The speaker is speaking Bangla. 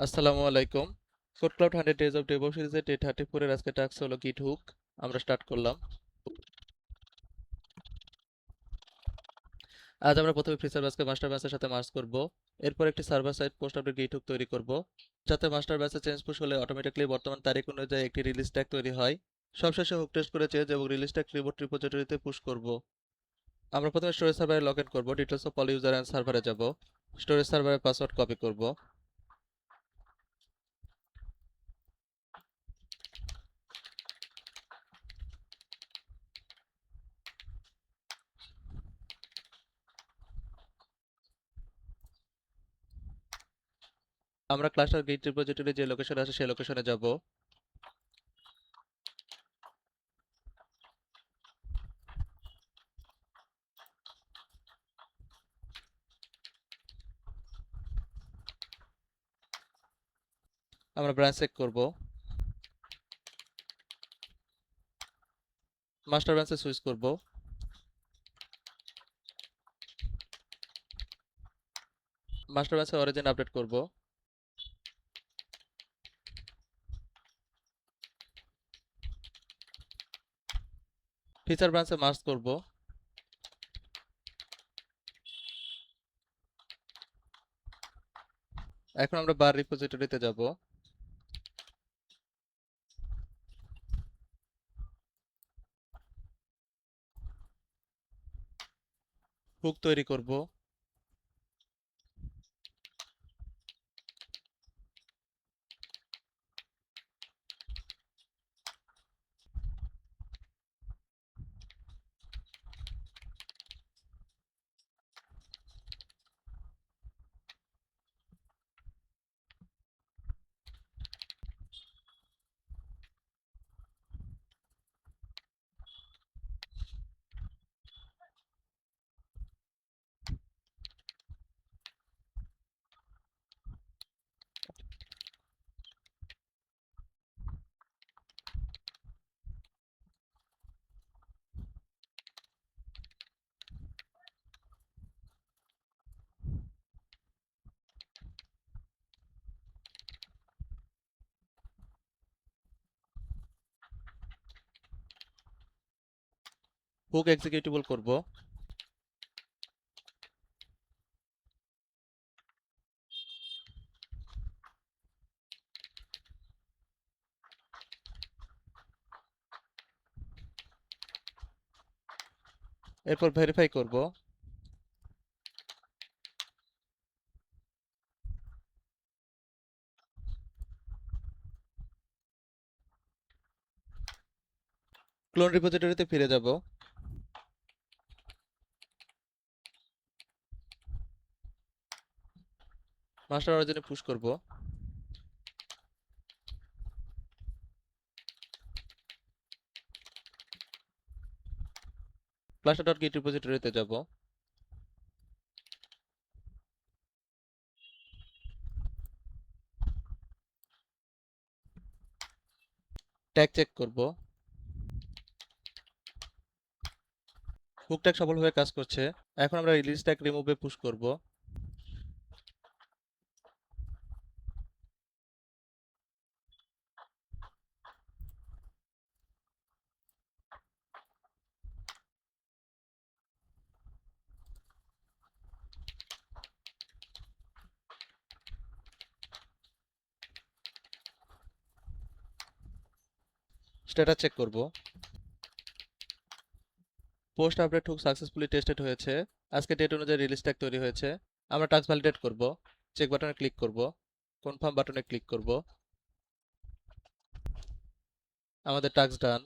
আসসালামু আলাইকুম। Code cloud 100 days of DevOps সিরিজের ডে 34 এর আজকে টাস্ক হলো গিট হুক। আমরা স্টার্ট করলাম। আজ আমরা প্রথমে ফ্রি সার্ভারকে মাস্টার ব্যাচের সাথে মার্জ করব। এরপর একটি সার্ভার সাইড পোস্ট আপডেট গিট হুক তৈরি করব, যাতে মাস্টার ব্যাচে চেঞ্জ পুশ হলে অটোমেটিক্যালি বর্তমান তারিখ অনুযায়ী একটি রিলিজ ট্যাগ তৈরি হয়। সবশেষে হুক টেস্ট করে চেঞ্জ এবং রিলিজ ট্যাগ রিমোট রিপোজিটরিতে পুশ করব। আমরা প্রথমে স্টোরেজ সার্ভারে লগ ইন করব, details of all user and সার্ভারে যাব। স্টোরেজ সার্ভারের পাসওয়ার্ড কপি করব। আমরা ক্লাস্টার গিট রিপোজিটরি যে লোকেশনে আছে সেই লোকেশনে যাব। আমরা ব্রাঞ্চ চেক করব। মাস্টার ব্রাঞ্চে সুইচ করব। মাস্টার ব্রাঞ্চে অরিজিন আপডেট করব। ফিচার ব্রাঞ্চে মার্জ করব। এখন আমরা বার রিপোজিটরিতে যাব। হুক তৈরি করব। হুক এক্সিকিউটেবল করব। এরপর ভেরিফাই করব। ক্লোন রিপোজিটরিতে ফিরে যাব। মাস্টার অরিজিনে পুশ করব। ক্লাস্টার ডট গিট রিপোজিটরিতে যাব। ট্যাগ চেক করব। হুক ট্যাগ সফলভাবে কাজ করছে। এখন আমরা রিলিজ ট্যাগ রিমুভে পুশ করব। স্ট্যাটাস চেক করব। Post update hook successfully tested হয়েছে। আজকে ডেট অনুযায়ী রিলিজ ট্যাগ তৈরি হয়েছে। আমরা টাস্ক ভ্যালিডেট করব। চেক বাটনে ক্লিক করব। কনফার্ম বাটনে ক্লিক করব। আমাদের টাস্ক ডান।